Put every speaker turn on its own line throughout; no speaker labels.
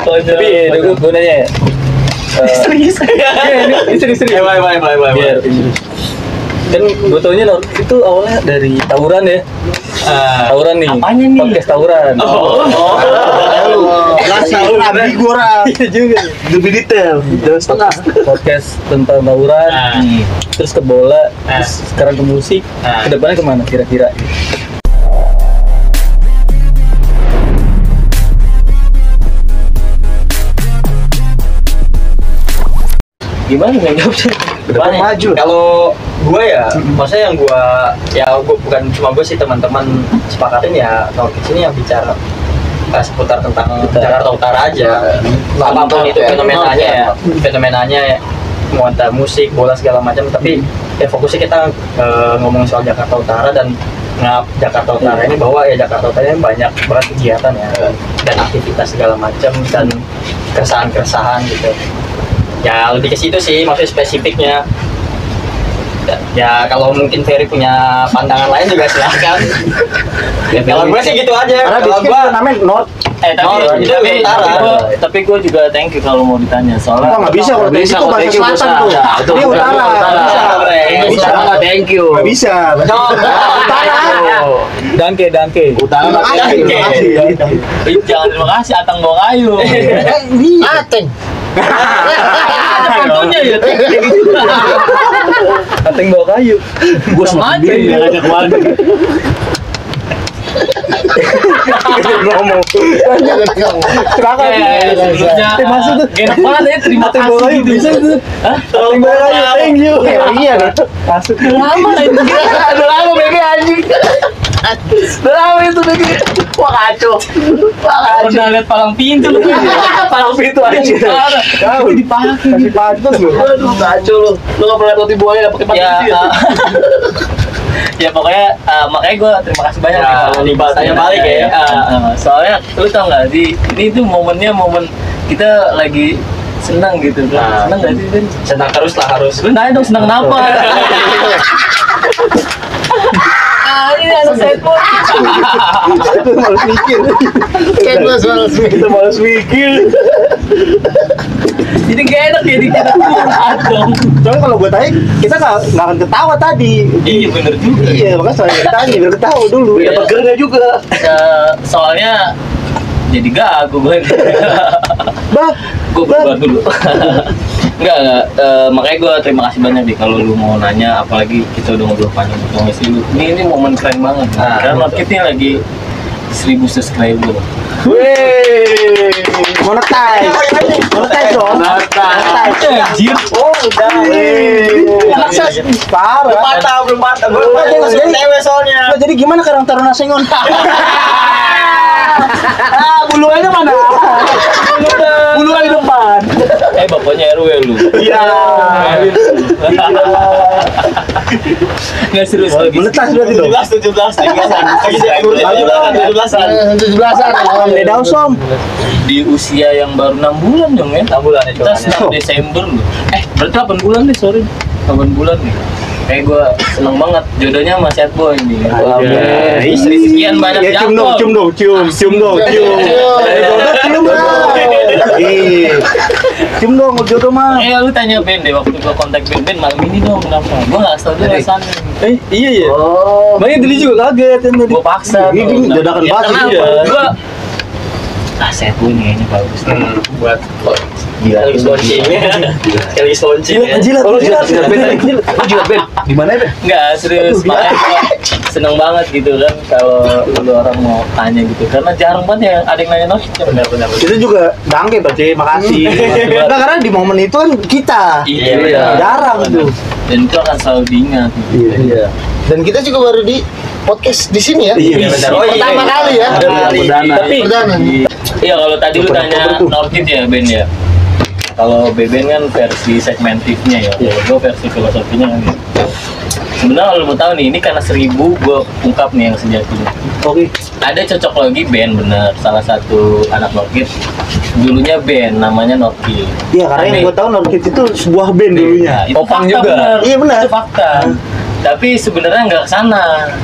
Tapi gue nanya ya. Istri. Biar kan gue taunya itu awalnya dari tawuran ya. Tawuran nih.
Apanya nih?
Podcast tawuran.
Nabi gue orang.
Iya juga.
Lebih detail. Terus tengah.
Podcast tentang tawuran. Terus ke bola. Terus sekarang ke musik. Kedepannya kemana kira-kira? Gimana nggak jawabnya?
Maju.
Kalau gue ya, maksudnya yang gue bukan cuma gue sih, teman-teman sepakatin ya kalau di sini yang bicara seputar tentang Jakarta Utara aja. Apapun itu fenomenanya ya, mau entah musik, bola segala macam. Tapi ya fokusnya kita ngomong soal Jakarta Utara dan Jakarta Utara ini, bahwa ya Jakarta Utara ini banyak banget kegiatan ya dan aktivitas segala macam dan keresahan gitu. Ya lebih ke situ sih, maksudnya spesifiknya. Ya kalau mungkin Ferry punya pandangan lain juga silahkan. Kalau gue sih gitu aja. Kalau gue
namanya North.
Tapi gue juga thank you kalau mau ditanya soalnya.
Nggak bisa kalau dari situ bahasa selatan tuh. Ini utara.
bisa. Thank you.
Nggak bisa. Utara.
Danke.
Utara.
Jangan terima kasih, Atang bawa kayu.
Ateng.
Ada pantunya ya.
Ateng bawa kayu.
Gue sama dia ngajak warga. Ngomong. Silakan.
Sebelumnya enak banget ya, terima kasih gitu.
Bisa tuh. Ateng bawa kayu, thank you.
Iya kan. Masuk.
Lama itu.
Udah lama BG anjing. Udah lama itu BG. Wah kacau.
Udah lihat palang pintu lu.
Palang pintu aja. Kau
dipakai.
kasih pantas lu. Aduh kacau lu. Lu nggak pernah roti buaya pakai pantas ya?
Ya pokoknya makanya gue terima kasih banyak
kalau
saya balik ya.
Soalnya lu tau nggak sih, ini tuh momennya momen kita lagi senang gitu kan. Senang nggak sih Ben?
Senang terus lah harus.
Lu nanya dong senang kenapa?
Ini anak saya pun.
Itu malas mikir. Itu malas mikir.
Jadi gak enak ya dikira dong.
Soalnya kalau gue tanya, kita nggak akan ketawa tadi.
Iya bener juga.
Iya, makanya soalnya ditanya biar ketawa dulu.
Iya.
Dapat gernya juga.
Soalnya jadi gagu gue.
Bah,
Gue berubah dulu. Enggak. Makanya gue terima kasih banyak nih kalau lu mau nanya, apalagi kita udah ngobrol panjang tentang isi lu. Ini momen keren banget. Karena kita lagi 1000 subscriber.
weh, monetize dong.
Anjir.
Oh, udah. Anak saya parah.
Belum patah.
Cewek soalnya. Jadi gimana Karang Taruna Sengon? Buluannya mana? Buluan di depan.
Bapaknya RW lu.
Iya.
Nggak serius lagi.
Monetize berarti dong. 17-an. Beda Som.
Di usia yang baru 6 bulan dong ya.
6 bulan ya,
Kita 9 Desember loh. Berarti 8 bulan deh, sorry. 8 bulan nih. Kayak gue seneng banget jodohnya sama Sad Boy nih. Istri sekian banyak
Ya cium dong. Cium dong. Cium dong jodoh mah.
Lu tanya Ben deh waktu gue kontak Ben malam ini dong, kenapa? Gue nggak tahu dia alasannya. Iya ya.
Oh.
Makanya dulu juga kaget kan, gue paksa.
Ini dadakan banget.
Gue Sad Boy nih kayaknya bagus.
Buat Kali launching.
Jilat Ben. Di mana Ben?
Enggak, serius. Makanya gue seneng banget gitu kan kalau lu orang mau tanya gitu. Karena jarang banget ya ada yang nanya Nos.
Benar.
Kita juga dangke Bace, makasih. Nah, karena di momen itu kan kita.
Iya.
Jarang tuh.
Dan itu akan selalu diingat.
Iya. Dan kita juga baru di podcast di sini ya.
Iya, benar.
Pertama kali ya.
Tapi
Perdana.
iya, kalau tadi lu tanya Norkid ya Ben ya. Kalau Beben kan versi segmentifnya ya, gue versi filosofinya kan. Sebenarnya kalau lu mau tahu nih, ini karena 1000 gue ungkap nih yang sejatinya.
Oke.
Ada cocok lagi band bener, salah satu anak Norkid dulunya band namanya Norkid.
Iya, karena yang gue tahu Norkid itu sebuah band dulunya.
Itu fakta juga.
Iya benar.
Itu fakta. Tapi sebenarnya nggak kesana.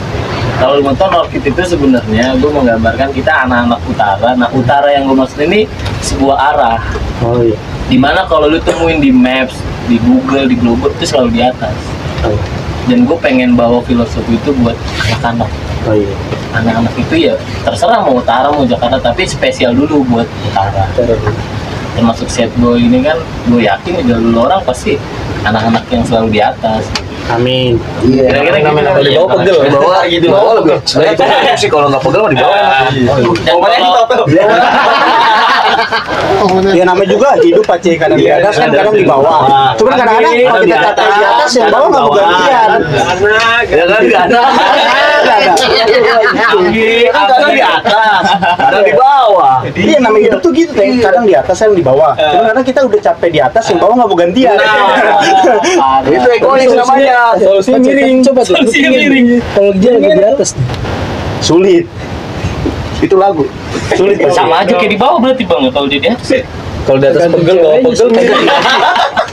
Kalau lu mau tahu Norkid itu sebenarnya gue menggambarkan kita anak-anak utara. Nah utara yang gue maksud ini sebuah arah.
Oh iya.
Dimana kalau lu temuin di Maps, di Google, di Globo itu selalu di atas.
Oh,
Dan gue pengen bawa filosofi itu buat anak-anak.
oh iya.
Anak-anak itu ya terserah mau utara mau Jakarta, tapi spesial dulu buat utara. Termasuk set boy ini kan, gue yakin dulu orang pasti anak-anak yang selalu di atas.
Amin.
Kira-kira gitu.
Di bawah pegel.
Di bawah gitu. Di bawah lebih. Sebenarnya itu sih kalau nggak pegel mah di bawah.
Dan kalau-
Ya namanya juga hidup pasti kadang di atas kan kadang di bawah. Cuman kadang-kadang kalau kita catat di atas yang bawah nggak mau gantian.
Ya kan nggak ada.
Kadang di atas,
Ada di bawah.
Iya namanya hidup tuh gitu, Teng. Kadang di atas kadang di bawah. Cuman kadang kita udah capek di atas yang bawah nggak mau gantian. Itu egois namanya.
Solusinya miring. Coba tuh.
Solusinya miring.
Kalau dia lagi di atas nih.
Sulit. Itu lagu. Sulit pasti.
sama aja kayak di bawah berarti bang kalau dia di atas.
Kalau di atas pegel, kalau pegel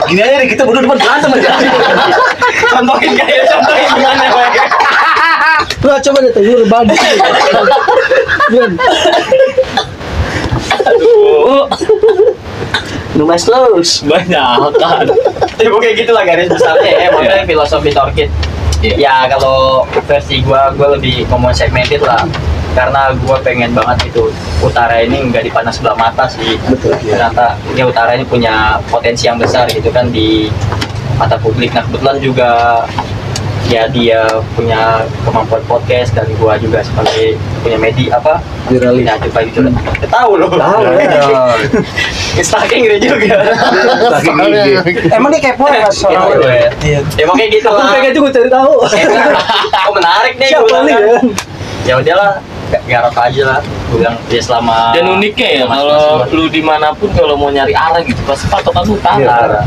Gini aja nih kita berdua depan berantem aja.
Contohin kayak contohin gimana Pak?
Nah, coba deh tuh berbagi.
Numas los.
Banyak kan.
Ya kayak gitulah garis besarnya ya, makanya filosofi Norkid. Ya kalau versi gua lebih ngomong segmented lah. Karena gua pengen banget itu utara ini nggak dipandang sebelah mata sih.
Betul.
Ternyata ya utara ini punya potensi yang besar gitu kan di mata publik. Nah kebetulan juga ya dia punya kemampuan podcast dan gua juga sebagai punya media apa
Jurnalis.
ya coba gitu tahu loh stalking gitu juga
Emang dia kepo ya mas?
Iya. Emang kayak gitu lah.
Pengen juga cari tahu.
Oh menarik nih
Siapa
gua
nih,
bilang
kan?
kan. Ya udahlah, garap aja lah. Gue bilang ya selama.
Dan uniknya ya kalau lu dimanapun kalau mau nyari arah gitu pasti patokan lu utara.
Utara.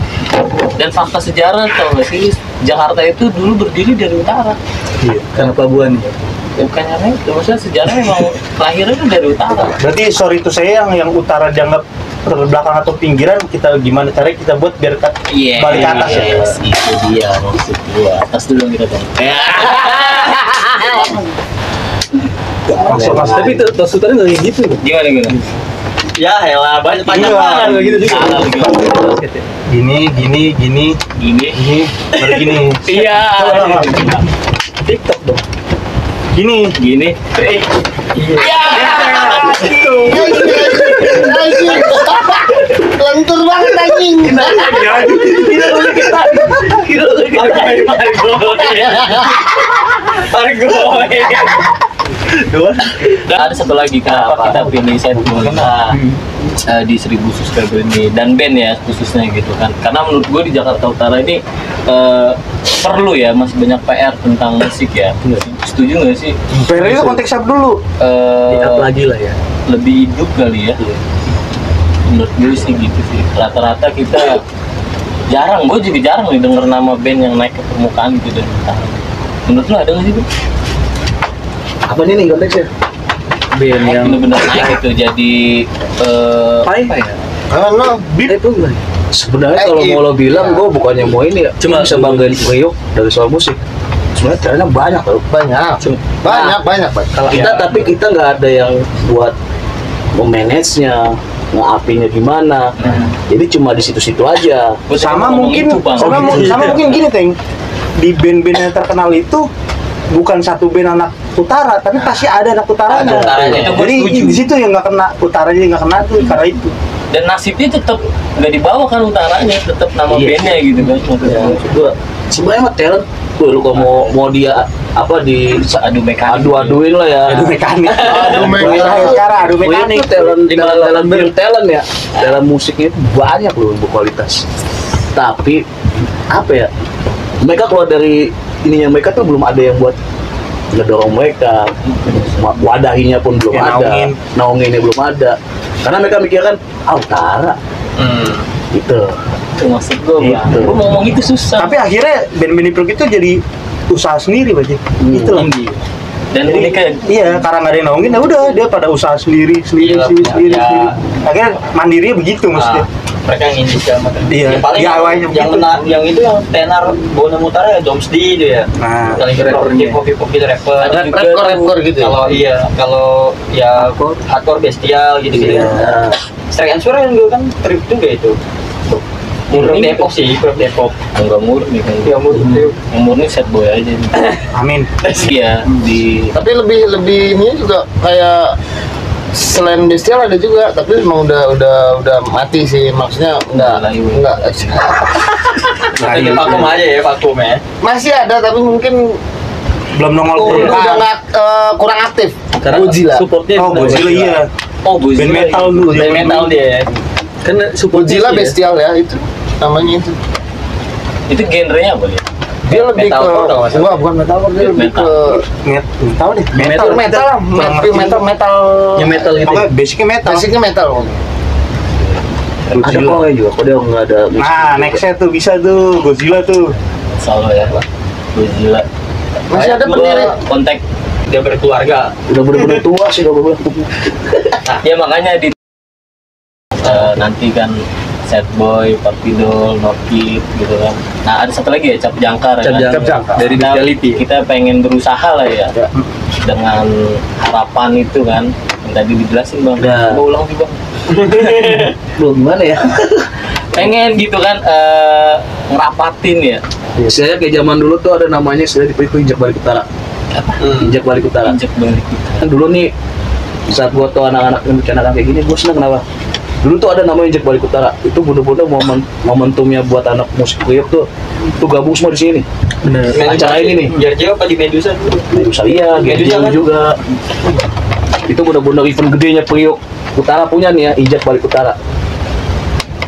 Dan fakta sejarah tau gak sih Jakarta itu dulu berdiri dari utara.
Iya, karena pelabuhan.
Ya, bukan karena itu, maksudnya sejarah memang lahirnya kan dari utara.
Berarti sorry itu saya yang utara dianggap terbelakang atau pinggiran, kita gimana caranya kita buat biar balik ke atas ya?
Yes, itu dia maksud gua. Atas dulu yang kita tanya.
Masuk mas.
Tapi itu sultannya nggak kayak gitu.
Gimana?
Ya elah banyak
Iya.
banget.
Nggak gitu juga.
Salah gimana?
Gini,
Gini.
baru gini.
Iya.
TikTok dong.
Gini.
Iya.
Lentur banget anjing.
Dan ada satu lagi kenapa kita pilih set di 1000 subscriber ini dan band ya khususnya gitu kan, karena menurut gue di Jakarta Utara ini perlu ya masih banyak PR tentang musik ya. Setuju nggak sih?
PR itu konteks apa dulu?
Up lagi lah ya.
Lebih hidup kali ya. Menurut gue sih gitu sih. Rata-rata kita jarang, gue juga jarang nih denger nama band yang naik ke permukaan gitu dari utara. Menurut lu ada nggak sih bang?
Apa nih konteksnya? Band yang
Bener-bener naik gitu jadi
Pai?
apa ya?
Karena
Itu gimana? Sebenarnya kalau
iya.
mau lo bilang, gue bukannya mau ini ya, cuma bisa banggain Rio dari soal musik. Sebenarnya caranya banyak loh.
banyak.
Kalau kita, tapi kita nggak ada yang buat memanage-nya, nge-up-nya gimana. Jadi cuma di situ-situ aja.
Gua
Sama
ngomong
mungkin,
itu, Bang.
sama mungkin gini Teng. Di band-band yang terkenal itu bukan satu band anak utara, tapi pasti ada anak utaranya.
Ada utaranya,
itu gua
Jadi
setuju.
di situ yang nggak kena utaranya nggak kena tuh karena itu.
Dan nasibnya tetap nggak dibawa kan utaranya, tetap nama
Iya.
bandnya gitu kan.
Ya, maksud gua sebenarnya mah talent. Tuh, lu kalau mau dia apa di
Adu mekanik.
adu-aduin lah ya.
Adu mekanik.
Adu mekanik.
Sekarang adu mekanik.
Itu talent ya. Talent musiknya itu banyak loh berkualitas. Tapi apa ya? Mereka keluar dari ininya, mereka tuh belum ada yang buat ngedorong mereka. Wadahinya pun belum
Ya,
ada. Naunginnya belum ada. Karena mereka mikirkan utara gitu.
Itu maksud gue,
Gitu.
Bang. Gue mau ngomong itu susah.
Tapi akhirnya band-band Iprok itu jadi usaha sendiri, Pak. Itu loh.
Dan
Jadi,
uniknya
iya, karena nggak ada yang nolongin, ya udah dia pada usaha sendiri.
Iya,
Sendiri.
ya.
Akhirnya mandirinya begitu maksudnya.
Mereka yang indie segala macam.
Iya,
Yang paling
DIY-nya
yang
begitu.
yang itu yang tenar Bonam Utara ya Domsdi itu ya.
Nah,
Paling hip-hop gitu rapper.
Ada juga
Rapper gitu ya.
Kalau ya hardcore bestial gitu-gitu.
Iya.
Strike and Swear yang gue kan trip juga itu. Murni Depok sih, Grup Depok.
enggak murni kan.
Ya murni.
Yang murni set boy aja.
amin.
Iya di
Tapi lebih ini juga kayak selain bestial ada juga, tapi emang udah mati sih, maksudnya enggak.
Nah, ini vakum aja ya, vakum ya.
Masih ada tapi mungkin
Belum nongol
udah
permukaan.
nggak kurang aktif.
Karena
Godzilla.
supportnya
Oh, Godzilla iya.
oh Godzilla.
Band metal dulu.
band metal dia. Karena
Godzilla bestial ya itu namanya itu.
Itu genrenya apa ya?
Dia lebih ke
Metalcore tau nggak sih?
bukan metalcore, dia lebih ke
Tahu deh.
metal lah, metal.
Yang metal gitu.
Pokoknya basicnya metal.
Basicnya metal.
Ada kok juga, kok dia nggak ada.
Nah, nextnya tuh bisa tuh Godzilla tuh.
Solo ya. Godzilla.
Masih ada pendiri.
Kontak.
Dia berkeluarga.
Udah bener-bener tua sih kalau gue.
Ya makanya di nanti kan Sad Boy, Parpidol, Norkid gitu kan. Nah ada satu lagi ya, Cap Jangkar ya kan?
Cap Jangkar.
Dari
Kita-
Bestiality.
Kita pengen berusaha lah ya, dengan harapan itu kan yang tadi dijelasin bang.
Ya.
Gua ulang sih bang.
Loh gimana ya?
Pengen gitu kan ngerapatin ya.
Saya kayak zaman dulu tuh ada namanya sudah dipikir injak balik utara. Injak balik utara.
Injek balik.
Kan dulu nih saat gua tuh anak-anak yang bikin anak kayak gini, gua seneng kenapa? Dulu tuh ada namanya injak balik utara. Itu bener-bener momentumnya buat anak musik kriuk tuh gabung semua di sini.
Bener.
Acara ini nih.
Jarjeo apa di Medusa dulu?
Medusa iya,
Medusa
Genjing
kan?
juga. Itu bener-bener event gedenya Priok Utara punya nih ya, injak balik utara.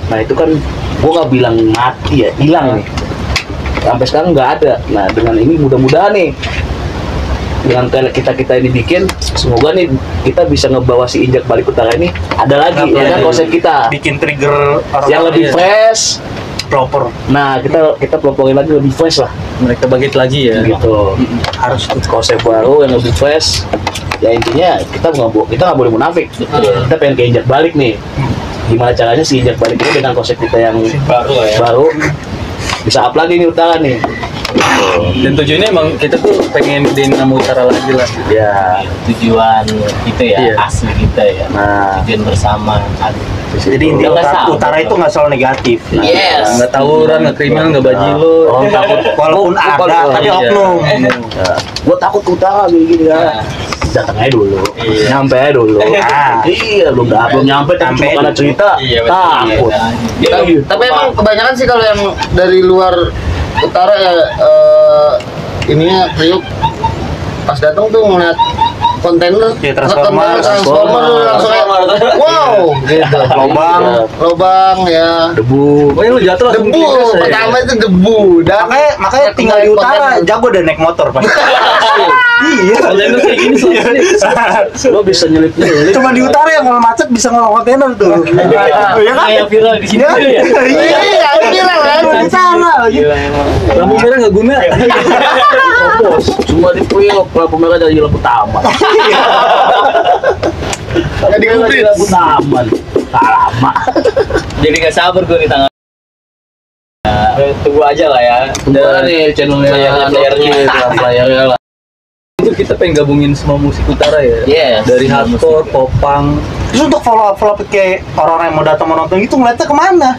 Nah itu kan gua nggak bilang mati ya, hilang nih. Sampai sekarang nggak ada. Nah dengan ini mudah-mudahan nih dengan kita ini bikin, semoga nih kita bisa ngebawa si injak balik utara ini ada lagi ya kan konsep kita
Bikin trigger
yang lebih fresh.
proper.
Nah kita peloporin lagi lebih fresh lah
Mereka bangkit lagi ya.
gitu.
Harus
Konsep baru yang lebih fresh. Ya intinya kita nggak boleh munafik. Kita pengen ke injak balik nih. Gimana caranya si injak balik ini dengan konsep kita yang
Baru lah ya.
baru bisa up lagi nih utara nih.
Dan tujuannya emang kita tuh pengen gedein nama Utara lagi lah.
Ya.
Tujuan itu ya,
Iya.
asli kita ya.
Nah,
Tujuan bersama.
jadi inti
Nggak
utara,
salah.
utara itu nggak selalu negatif.
Yes.
Nggak tawuran, nggak kriminal, nggak bajilo.
orang takut
Walaupun ada, tapi
iya.
oknum.
Gua takut ke utara gini ya. Datang aja dulu,
Iya.
nyampe aja dulu.
Ah.
Iya, belum nyampe, tapi
Sampai
cuma karena
dulu.
cerita
Iya, betul.
takut.
Iya.
Tapi emang kebanyakan sih kalau yang dari luar utara ya ininya Priuk pas datang tuh ngeliat kontainer
Ya, transformer.
transformer langsung kayak wow gitu lobang ya
Debu.
Pokoknya lu jatuh langsung
debu
tinggal saya.
pertama itu debu dan
Makanya tinggal di utara, jago udah naik motor pasti. Iya.
Kontainer kayak gini sih.
Lo bisa nyelip.
Cuma di utara yang kalau macet bisa ngolong kontainer tuh. Iya kan?
Kayak viral di sini tuh ya.
Iya.
iya viral kan
Di sana.
Gila emang.
Lampu merah nggak guna.
Bos, cuma di Priok lampu merah jadi lampu taman.
nggak digubris
Lampu taman. Tak lama.
Jadi nggak sabar gue di tanggal.
Tunggu aja lah ya.
Udah nih channelnya playernya lah.
Itu kita pengen gabungin semua musik Utara ya.
Yes.
Dari
Semua
hardcore,
musik.
popang.
Terus untuk follow up kayak orang-orang yang mau datang menonton gitu ngeliatnya kemana?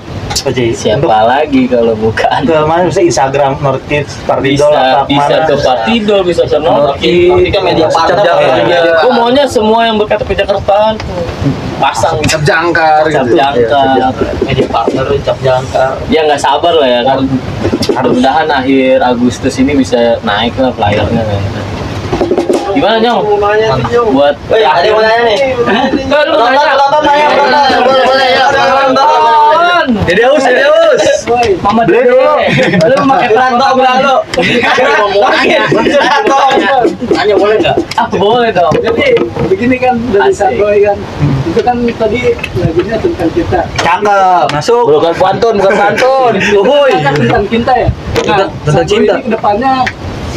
Siapa lagi kalau bukan?
Ke mana? Bisa Instagram Norkids, Partidol
Bisa
apa
bisa
kemana?
ke Partidol, bisa ke Norki.
Norki kan media partner
Setiap
lah.
Jakarta.
Iya.
Gue maunya semua yang berkata ke Jakartaan pasang
cap jangkar
cap
gitu
jangkar.
Media partner, cap jangkar.
Ya nggak sabar lah ya kan. Mudah-mudahan akhir Agustus ini bisa naik lah playernya. Gimana Nyong? Buat
Woi, ada yang mau nanya nih.
Lu mau nanya?
Penonton nanya, penonton.
boleh ya
Penonton.
Dede Aus, Dede Aus.
Mama Dede. Lu pakai perantau beralo.
Tanya boleh nggak?
Ah boleh dong.
Jadi begini kan dari
Asik.
Saboy kan, itu kan tadi lagunya tentang kita.
Cakep.
Masuk.
Bukan pantun, bukan pantun. Uhuy.
Kan tentang cinta ya.
Tentang cinta.
Saboy ini kedepannya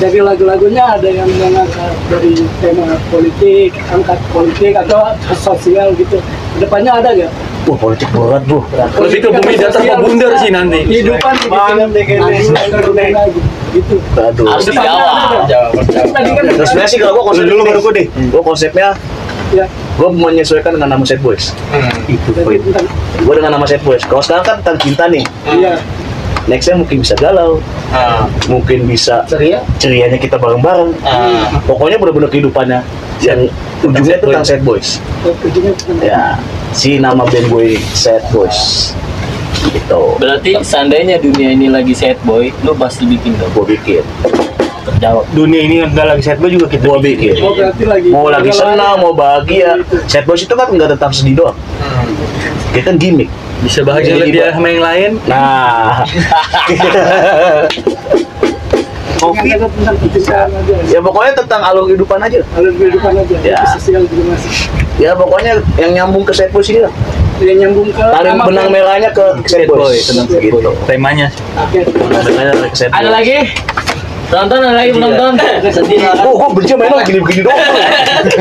dari lagu-lagunya ada yang mengangkat dari tema politik, angkat politik atau sosial gitu. Kedepannya ada nggak?
Wah, politik berat, bro.
Lebih ke bumi datar mau bundar sih nanti.
Kehidupan gitu.
Aduh.
Harus dijawab.
Tadi kan
Terus sebenarnya sih kalau gue konsep dulu baru gue deh. Gue konsepnya
ya,
gue menyesuaikan dengan nama Sad Boys. Itu
tadi
poin.
tentang
Gue dengan nama Sad Boys. Kalau sekarang kan tentang cinta nih.
iya.
Nextnya mungkin bisa galau, mungkin bisa cerianya kita bareng-bareng. Pokoknya bener-bener kehidupannya yang ujungnya tuh tentang Sad Boys.
Ujungnya tentang
Ya, si nama band gue Sad Boys. Gitu.
Berarti seandainya dunia ini lagi sad boy, lu pasti bikin dong.
Gue bikin.
Terjawab.
Dunia ini udah lagi set juga kita
Gue bikin.
Oh, berarti lagi
Mau lagi senang, mau bahagia. Sad Boys itu kan nggak tentang sedih doang. Kita kan gimmick.
Bisa bahagia
Jadi
dia sama yang lain.
Nah,
Kopi tentang percintaan aja.
ya pokoknya tentang alur kehidupan aja.
Alur kehidupan aja.
Ya.
Sosial juga masih.
Ya pokoknya yang nyambung ke Sad Boys ini lah.
Yang nyambung ke
Tarik
nama
benang
band.
merahnya ke Sad Boys.
tentang Sad
Gitu.
Boy. Temanya.
Oke.
Benang merahnya ke Sad Boys.
Ada lagi? Penonton, ada lagi penonton?
Sedih lah.
Oh, gue benci mainnya gini-begini doang.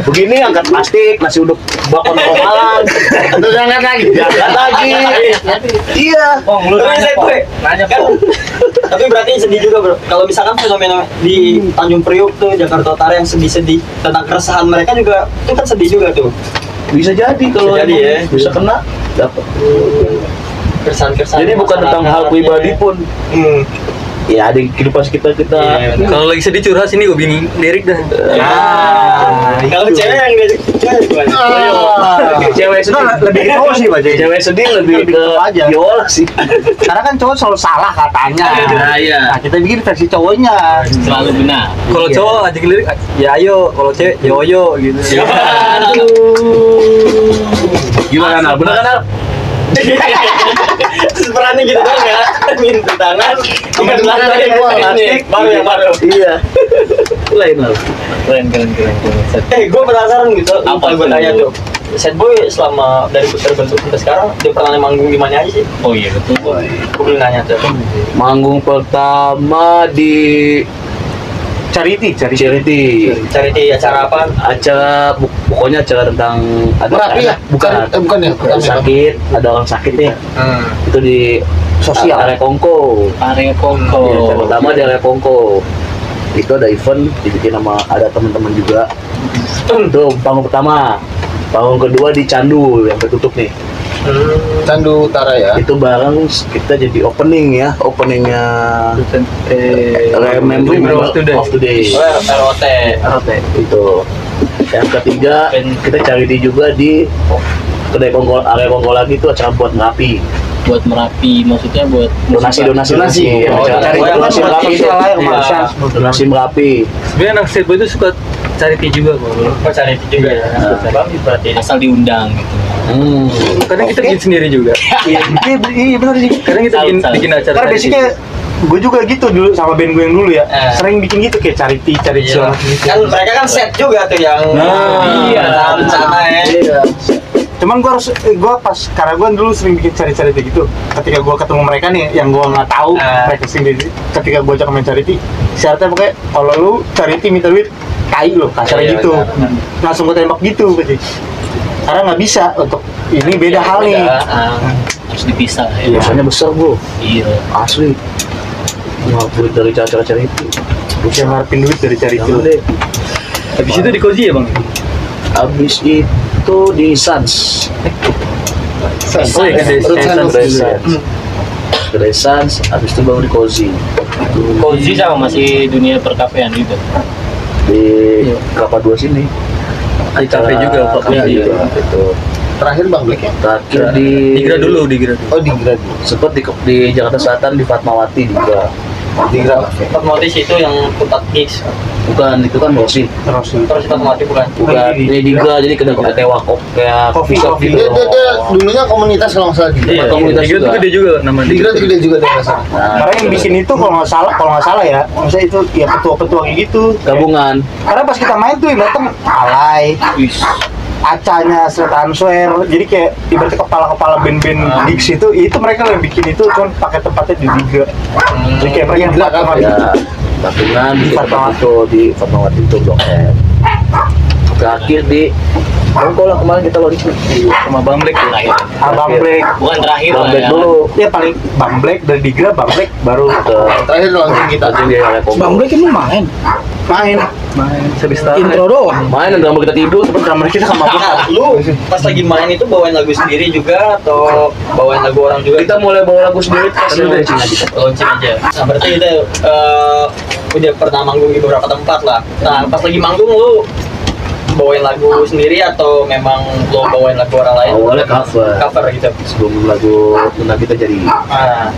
Begini angkat plastik, nasi uduk bakwan komalan.
Terus angkat lagi.
Angkat lagi. Iya.
Oh, lu
Tapi
nanya
Sad
kok.
Boy,
Nanya
kan,
kok.
tapi berarti sedih juga bro. Kalau misalkan fenomena di Tanjung Priok tuh, Jakarta Utara yang sedih-sedih tentang keresahan mereka juga, itu kan sedih juga tuh.
Bisa jadi kalau
Bisa jadi,
emang
ya.
bisa kena dapat.
Keresahan-keresahan.
Jadi bukan tentang hal pribadi pun.
Hmm.
Ya ada kehidupan sekitar kita.
Iya,
Kalau lagi sedih curhat sini gue bini lirik dah.
Kalau cewek yang diajak cewek gimana?
Cewek sedih
lebih ke cowok sih, Pak Jay.
Cewek sedih lebih
Lebih
ke
ke aja.
viola sih.
Karena kan cowok selalu salah katanya.
Nah, iya.
Nah, kita bikin versi cowoknya.
Selalu benar.
Kalau
Iya.
cowok aja lirik, ya ayo. Kalau cewek, yoyo gitu.
Gimana Nal? Bener kan Nal?
Terus perannya gitu doang ya, minta tangan, bukan
Tangan,
plastik, baru yang baru.
Iya. Lain Nal.
Keren.
Gue penasaran gitu,
Apa
gue
itu?
tanya tuh, Sad Boy selama dari terbentuk sampai sekarang dia pernah manggung di mana aja sih?
Oh iya betul.
Gue belum nanya tuh.
Manggung pertama di
Charity.
Charity acara apa?
acara pokoknya acara tentang
Merapi ya?
bukan
Bukan ya?
ada sakit, ada orang sakit nih. Itu di
Sosial.
area Kongko.
Area
Iya,
Kongko.
acara pertama di area Kongko. Itu ada event dibikin sama ada teman-teman juga. Itu panggung pertama. Panggung kedua di Candu yang tertutup nih.
Candu Utara ya.
Itu bareng kita jadi opening ya, openingnya Remember of Today.
ROT.
Itu. Yang ketiga kita charity juga di kedai Kongko, area Kongko lagi itu acara buat Merapi.
Buat Merapi, maksudnya buat
Donasi.
Oh,
Acara
iya.
donasi Merapi itu.
Iya.
Donasi Merapi.
Sebenarnya anak Sad Boy itu suka charity juga kok.
Oh, Charity juga ya. Bagus berarti.
asal diundang gitu.
Kadang kita bikin sendiri juga.
Iya benar sih.
Kadang kita bikin,
Salut.
bikin acara.
Karena
charity.
basicnya gue juga gitu dulu sama band gue yang dulu ya.
Eh.
Sering bikin gitu kayak charity
Iya.
segala macam gitu.
Kan mereka kan set juga tuh yang
Nah.
rencana ya.
Iya. Cuman gue karena gue dulu sering bikin charity gitu. Ketika gue ketemu mereka nih, yang gue nggak tahu mereka sendiri. Ketika gue ajak main charity, syaratnya pokoknya kalau lu charity minta duit, tai lo, kasar
Iya,
gitu.
benar.
Langsung gue tembak gitu, berarti. Karena nggak bisa untuk ini beda hal nih.
Harus dipisah ya.
Biasanya besar bro,
Iya.
asli. Ngapain dari cara-cara itu?
Bisa ngarepin duit dari charity.
Jangan deh.
Habis itu di Koji ya bang?
Abis itu di Sans.
Oh iya kedai Sans dulu ya.
Kedai Sans, abis itu baru di Cozy.
Koji sama masih dunia perkafean gitu.
Di Kelapa 2 sini.
Di kafe juga Pak.
Iya,
Iya.
itu.
Terakhir Bang Black ya?
Terakhir di
Digra dulu, digra dulu.
Oh di Gradu.
Sempet di Jakarta Selatan di Fatmawati juga.
Di Gradu.
Otomatis itu yang putat gigs.
Bukan, itu kan Rosi.
Terus otomatis bukan.
Bukan, ini Digra, jadi kedai tewak kayak coffee shop gitu.
Dia dulunya komunitas kalau nggak salah di
Iya,
komunitas
Digra
juga.
tuh gede juga nama
Di Gradu gede juga dia rasa.
Nah,
Karena yang bikin itu kalau nggak salah ya, maksudnya itu ya petua-petua kayak gitu.
gabungan.
Karena pas kita main tuh yang datang alay, acanya, Sweat Answer, jadi kayak ibaratnya kepala-kepala band-band gigs itu mereka yang bikin itu, cuman pakai tempatnya di Digra. Jadi kayak mereka yang belakang
Ya, Tahunan di Fatmawati itu Blok M. Terakhir di Bangko lah kemarin kita launching
sama Bang Black terakhir.
Bang Black.
Bukan terakhir
Bang
lah
Black
ya.
dulu.
Ya paling Bang Black dari Digra, Bang Black baru
Ke
Terakhir launching kita.
launching di area Komo.
Bang Black emang main
sebisa
intro doang.
Main dan drama kita tidur.
drama kita sama
Nah, lu pas lagi main itu bawain lagu sendiri juga atau bawain lagu orang juga?
Kita mulai bawa lagu sendiri pas launching aja.
Launching aja. Nah, berarti kita udah pernah manggung di beberapa tempat lah. Nah, pas lagi manggung lu bawain lagu sendiri atau memang lo bawain lagu orang lain?
Awalnya cover
gitu.
sebelum lagu tentang kita jadi
Ah,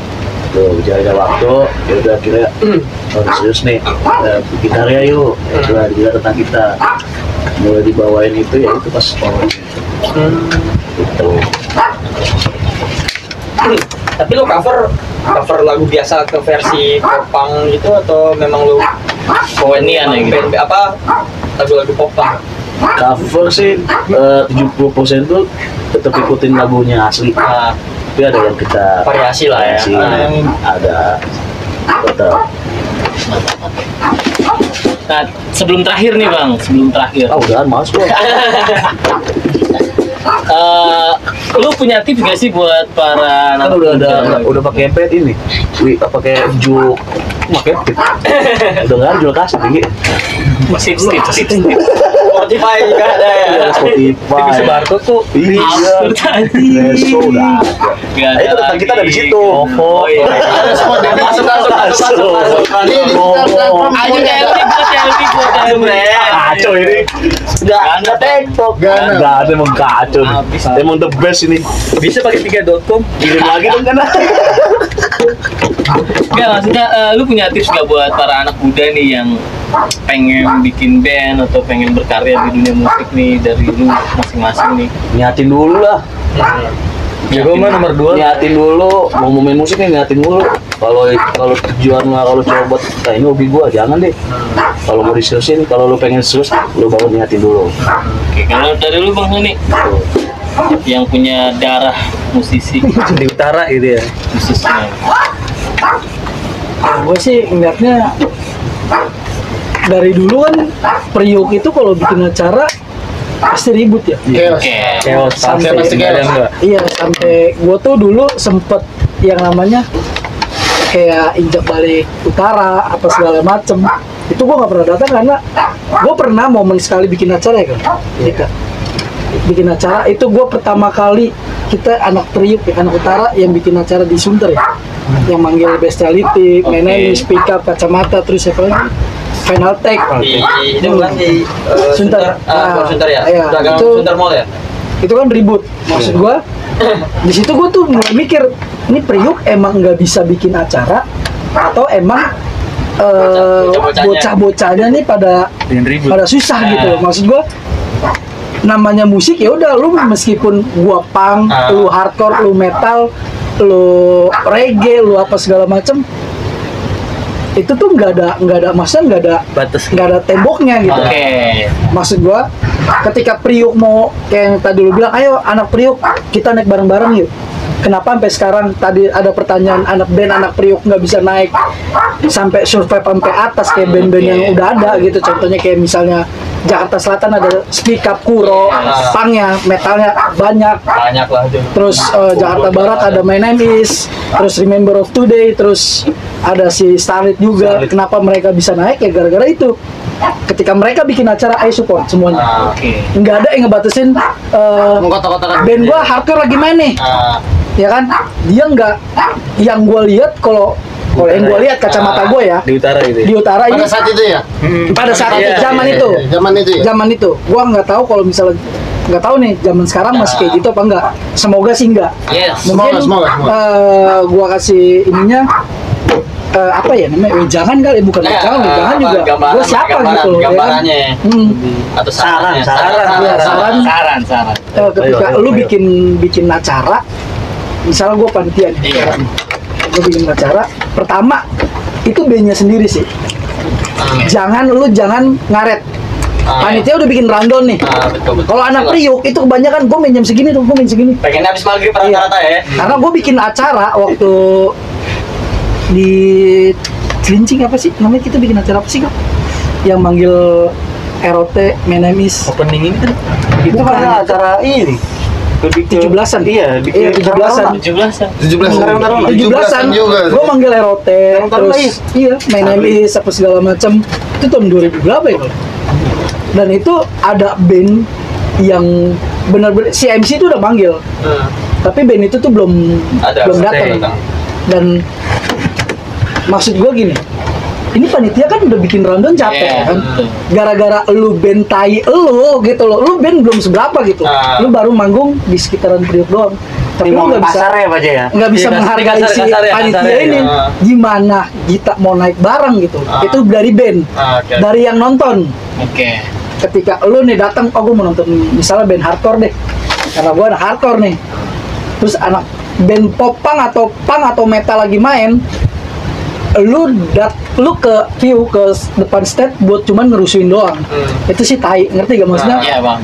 tuh berjalan waktu ya udah kira serius nih bikin karya yuk ya udah juga tentang kita mulai dibawain itu ya itu pas launching gitu.
tapi lo cover lagu biasa ke versi popang gitu atau memang lo bawain
Nian ya gitu?
band apa lagu-lagu popang?
Cover sih 70% tuh tetap ikutin lagunya asli.
Nah,
Tapi ada yang kita
variasi lah ya.
variasi,
Ada yang
ada tetap.
Nah, sebelum terakhir nih Bang, sebelum terakhir.
Udahan mas gua.
Lu punya tips gak sih buat para
Kan
anak
udah pakai pet ini, pakai juk, pakai pet. Udah nggak jual kasih tinggi.
tips.
Spotify juga ada ya.
Spotify.
bisa barcode tuh.
Iya.
Absurd tadi.
Reso udah.
Gak
Nah, itu tentang kita ada di situ.
Oh iya.
Ada Spotify.
Masuk.
Ini di platform
Ayo
aja ada.
buat
Kacau ini. Nggak TikTok. Nggak ada emang kacau.
Habis.
Emang the best ini.
Bisa pakai 3.com.
Kirim lagi dong kan.
Gak, maksudnya lu punya tips gak buat para anak muda nih yang pengen bikin band atau pengen berkarya di dunia musik nih dari lu masing-masing nih?
Niatin dulu lah.
Ya gue mah nomor 2.
Niatin dulu. Mau main musik nih niatin dulu. Kalau tujuan lah kalau coba buat kayak ini hobi gua jangan deh. Kalau mau diseriusin, kalau lu pengen serius, lu baru niatin dulu.
Oke, kalau dari lu Bang Sony yang punya darah musisi
Di utara gitu ya.
khususnya.
Gue sih ngeliatnya dari dulu kan Priok itu kalau bikin acara pasti ribut ya.
Chaos.
Oke.
Chaos.
Sampai-
Pasti chaos.
Iya, sampai gue tuh dulu sempet yang namanya kayak injak balik utara apa segala macem. Itu gue nggak pernah datang karena gue pernah momen sekali bikin acara ya kan. Iya. Bikin acara itu gue pertama kali kita anak Priok ya, anak utara yang bikin acara di Sunter ya. Yang manggil Bestiality,
Oke.
Menemis, Pick Up, Kacamata, terus apa lagi? Final Tag.
Itu bukan di
Sunter.
Sunter. Sunter ya.
Iya,
Dagang
itu-
Sunter Mall ya.
Itu kan ribut. Maksud gua di situ gua tuh mulai mikir, ini Priok emang nggak bisa bikin acara atau emang
Bocah-bocahnya.
bocah-bocahnya nih pada
Bikin ribut.
pada susah gitu. Maksud gua namanya musik ya udah lu meskipun gua punk, lu hardcore, lu metal, lu reggae, lu apa segala macem itu tuh nggak ada maksudnya nggak ada
Batas.
nggak ada temboknya gitu.
Oke.
Maksud gua ketika Priok mau kayak yang tadi lu bilang, ayo anak Priok kita naik bareng-bareng yuk. Kenapa sampai sekarang tadi ada pertanyaan anak band anak Priok nggak bisa naik sampai survive sampai atas kayak band-band yang udah ada gitu. Contohnya kayak misalnya Jakarta Selatan ada Speak Up, Kuro, punknya, metalnya banyak.
Banyak lah itu.
Terus Jakarta Barat ada My Name Is, terus Remember of Today, terus ada si Starlit juga. Kenapa mereka bisa naik ya gara-gara itu. Ketika mereka bikin acara, ayo support semuanya.
Oke.
Nggak ada yang ngebatasin
Mengkotak-kotakan.
band gua hardcore lagi main nih, ya kan? Dia nggak, yang gua lihat kalau yang gua lihat kacamata gua ya
Di utara gitu.
di utara ini
Pada saat itu ya.
pada saat
Iya,
zaman
iya,
itu,
Zaman itu ya.
zaman itu, gua nggak tahu kalau misalnya nggak tahu nih zaman sekarang masih kayak gitu apa enggak. Semoga sih enggak.
Yes.
Mungkin
Semoga.
gua kasih ininya apa ya namanya wejangan kali, bukan wejangan juga
gambaran,
gua siapa
gambaran,
gitu ya kan?
gambarannya. Atau
Saran,
sarannya.
Saran.
Saran.
Ketika
Ayo,
lu
ayo.
bikin acara, misalnya gua panitia nih,
Iya.
gua bikin acara pertama itu bandnya sendiri sih. Jangan ngaret. Panitia udah bikin rundown nih.
Betul.
Kalau anak Priok itu kebanyakan gue main jam segini tuh, gue main segini.
Pengen habis maghrib rata-rata ya.
Karena gue bikin acara waktu di celincing apa sih namanya, kita bikin acara apa sih kak yang manggil ROT Menemis
Opening ini kan itu
Bukan.
kan acara ini. Lebih ke
17-an.
Iya,
Iya, 17-an.
17-an.
17-an
17-an
juga.
gue manggil ROT
Taruna,
terus iya Menemis apa segala macam itu tahun 2000 berapa ya kalau? Dan itu ada band yang benar-benar si MC itu udah manggil tapi band itu tuh belum datang. Dan maksud gue gini, ini panitia kan udah bikin rundown capek
Iya,
kan,
betul.
gara-gara lu band tai lu gitu loh, lu band belum seberapa gitu, lu baru manggung di sekitaran Priok doang, tapi lu nggak bisa
pasar ya Pak ya.
nggak bisa
Iya,
menghargai si
kasar ya,
panitia
kasar ya.
ini. Gimana kita mau naik bareng gitu, itu dari band, dari yang nonton.
Oke.
Ketika lu nih datang, oh gue mau nonton misalnya band hardcore deh, karena gue anak hardcore nih, terus anak band pop punk atau metal lagi main, lu ke queue ke depan stage buat cuman ngerusuin doang. Itu sih tai, ngerti gak maksudnya?
Iya bang.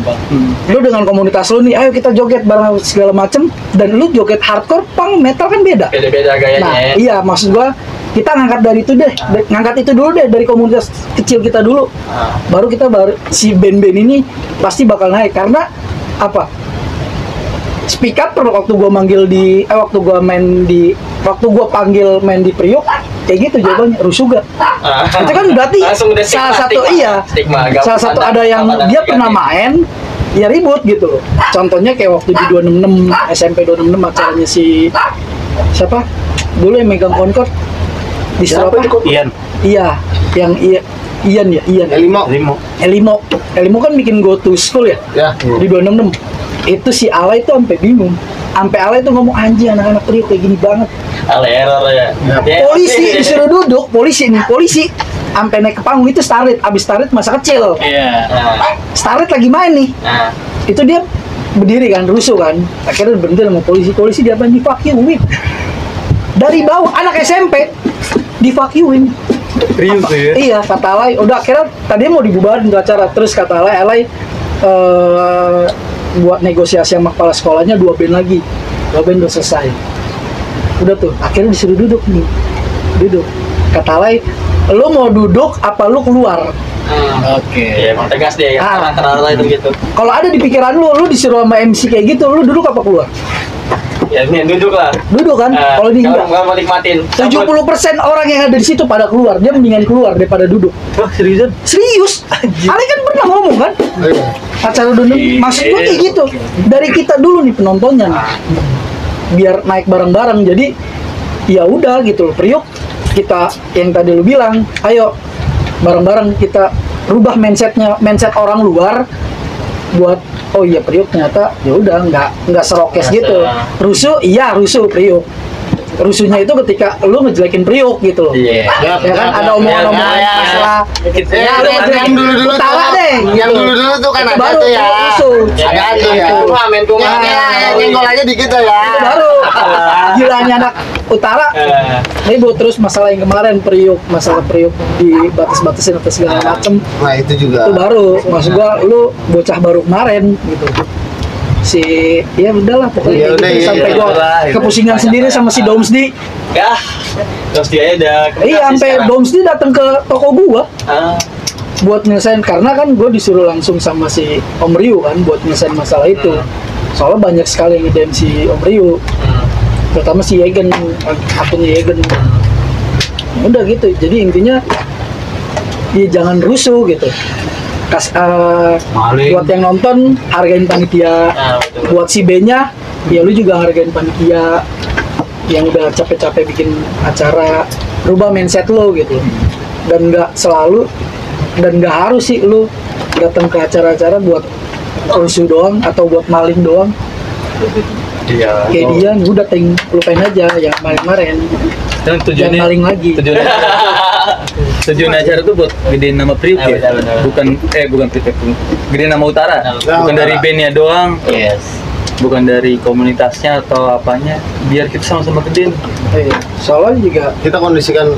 Lu dengan komunitas lu nih, ayo kita joget bareng segala macem, dan lu joget hardcore, punk, metal kan beda.
Beda-beda gayanya
Nah,
ya.
iya maksud gua kita ngangkat dari itu deh, ngangkat itu dulu deh dari komunitas kecil kita dulu. Baru si band-band ini pasti bakal naik karena apa? Speak up waktu gua manggil waktu gua panggil main di Priok kayak gitu jawabannya rusuh gak? Itu kan berarti
Langsung udah
salah
stigma,
satu
stigma.
salah satu ada yang dia pernah main ya ribut gitu loh. Contohnya kayak waktu di 266 SMP 266 acaranya si siapa? Dulu yang megang Concord di apa?
Ian.
Iya, yang Ian. Elimo kan bikin Go to School ya?
Ya.
Di 266. Itu si Alay tuh sampai bingung. Sampai Alay tuh ngomong anjing anak-anak Priok kayak gini banget.
error ya.
Polisi disuruh duduk, polisi sampai naik ke panggung itu Starlit, abis Starlit masa kecil.
Iya.
Starlit lagi main nih. Itu dia berdiri kan, rusuh kan. Akhirnya berhenti sama polisi dia di fuck you with. Dari bawah anak SMP di fuck you with.
Serius tuh ya.
Iya, kata Alay, udah akhirnya tadi mau dibubarin tuh acara, terus kata Alay buat negosiasi sama kepala sekolahnya 2 band lagi. 2 band udah selesai. Udah tuh, akhirnya disuruh duduk nih. Duduk. Kata Alay, lu mau duduk apa lu keluar?
Oke.
Iya, emang tegas dia ya. Karena itu gitu.
Kalau ada di pikiran lu disuruh sama MC kayak gitu, lu duduk apa keluar?
Ya, ini duduk lah.
Duduk kan? Kalau di
enggak mau nikmatin.
70% orang yang ada di situ pada keluar, dia mendingan keluar daripada duduk.
Wah, seriusan?
Serius? Ale kan pernah ngomong kan? Acara dulu, maksud gue kayak gitu. Dari kita dulu nih penontonnya nih. Biar naik bareng-bareng. Jadi ya udah gitu loh, Priok kita yang tadi lu bilang, ayo bareng-bareng kita rubah mindset orang luar buat oh iya Priok ternyata ya udah nggak serokes gitu. Rusuh Priok. Rusuhnya itu ketika lu ngejelekin Priok gitu loh.
Iya.
Ya kan ada omongan-omongan masalah. Ya lu
yang dulu-dulu
utara
tuh,
deh.
yang dulu-dulu tuh kan
Itu
ada
baru
tuh ya.
rusuh.
Ada tuh ya. Ya, nyenggol aja dikit tuh ya.
Itu baru gilanya anak utara ribut. Terus masalah yang kemarin masalah Priok dibatas-batasin atau segala macem,
Nah, itu juga.
itu baru maksud gua lu bocah baru kemarin gitu ya udahlah pokoknya
Ya
kayak
udah,
gitu,
iya,
sampai
iya,
gua kepusingan sendiri sama si Domsdi.
Ya. Terus dia udah.
Iya, sampai Domsdi datang ke toko gua buat nyelesain, karena kan gue disuruh langsung sama si Om Ryu kan buat nyelesain masalah itu. Soalnya banyak sekali yang ngedem si Om Ryu, terutama si Yegen, akunnya Yegen. Udah gitu, jadi intinya ya jangan rusuh gitu. Buat yang nonton hargain panitia, buat si B-nya ya lu juga hargain panitia yang udah capek-capek bikin acara. Rubah mindset lo gitu, dan nggak harus sih lu datang ke acara-acara buat rusuh doang atau buat maling doang.
Iya.
Kayak dia udah lupain aja yang maling-maling,
Dan
jangan maling lagi.
Tujuan acara tuh buat gedein nama Priok ya.
benar.
Bukan Priok, gedein nama Utara. Bukan
Utara.
dari bandnya doang.
Yes.
Bukan dari komunitasnya atau apanya, biar kita sama-sama gedein.
Soalnya juga
Kita kondisikan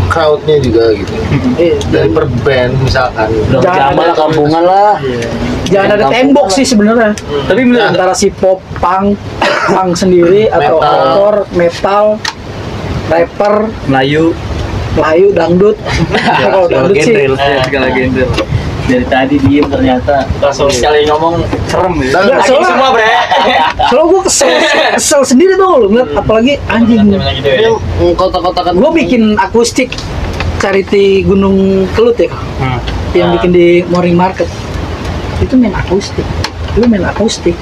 crowdnya juga gitu. Dari per band misalkan.
jangan
Jamal
ada,
kampungan lah.
jangan ada tembok sih sebenarnya.
Tapi bener
Antara si pop, punk sendiri atau
Metal.
hardcore, metal, rapper,
Melayu
Melayu, dangdut. Kalau dangdut sih
segala genre.
Dari tadi diem ternyata
Langsung sekali ngomong
Serem ya.
Dan
Nggak,
anjing
soalnya-
semua bre.
soalnya gue kesel sendiri tuh lu ngeliat, apalagi anjing.
Gitu ya.
ini kotak-kotakan
Gue bikin akustik Charity Gunung Kelut ya, yang bikin di Morning Market. Itu main akustik, lu main akustik,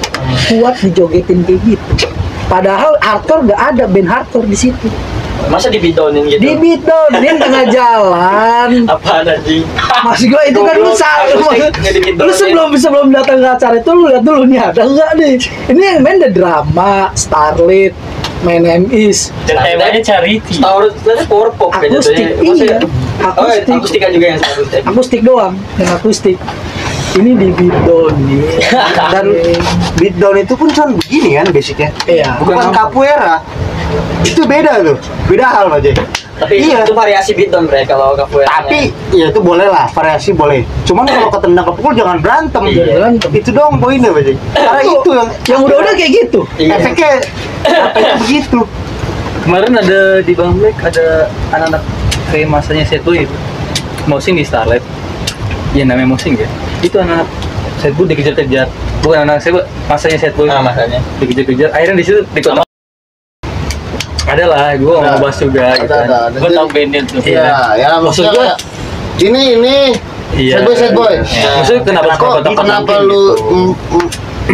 kuat dijogetin kayak gitu. Padahal hardcore gak ada band hardcore di situ.
Masa dibidonin gitu?
Di beatonin tengah jalan.
Apaan anjing?
Maksud gue itu kan lu salah. Lu sebelum datang ke acara itu lu lihat dulu nih ada enggak nih. Ini yang main The Drama, Starlit, main MIS,
dan temanya charity.
Tahu itu power pop kan
akustik.
jatuhnya. Maksudnya-
Iya,
Oh,
akustik.
akustika juga yang akustik.
Akustik doang, yang akustik. Ini di beatonin.
Dan beatdown itu pun cuma begini kan basicnya.
Iya.
Bukan capoeira. Itu beda tuh. Beda hal aja.
Tapi
Iya.
itu variasi beatdown bre kalau capoeira.
Tapi ya itu boleh lah, variasi boleh. Cuman kalau ketendang kepukul jangan berantem.
Iya.
Berantem.
Itu dong poinnya, Bang. Karena itu
Yang udah-udah kayak gitu.
Iya.
efeknya efeknya begitu.
Kemarin ada di Bang Black ada anak-anak kayak masanya Set Boy itu. Mosing di Starlight. Ya namanya Mosing ya. Itu anak Set Boy dikejar-kejar. Bukan anak Set Boy, masanya Set Boy.
Nah, makanya.
Dikejar-kejar. Akhirnya di situ di kota ada lah, gue mau bahas juga gitu kan.
ada.
Gue tau bandnya tuh.
Iya, ya
Maksud
maksudnya
gua-
kayak, ini
Iya.
sad boy.
Iya.
Maksudnya kenapa
Kenapa lu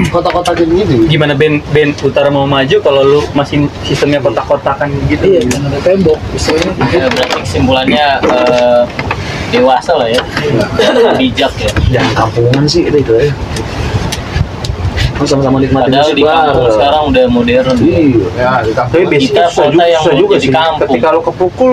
kotak-kotakin gitu?
Gimana band utara mau maju kalau lu masih sistemnya kotak-kotakan gitu?
Iya, kan ada tembok. Istilahnya.
Ya, berarti kesimpulannya dewasa lah ya, bijak ya.
Jangan kampungan sih itu ya. Kan sama-sama nikmatin
Padahal
musik
di kampung
bareng.
sekarang udah modern.
Iya.
Ya, di kafe.
Tapi basicnya
Kita kota yang
susah
mau
juga
jadi
sih.
kampung.
Ketika lu kepukul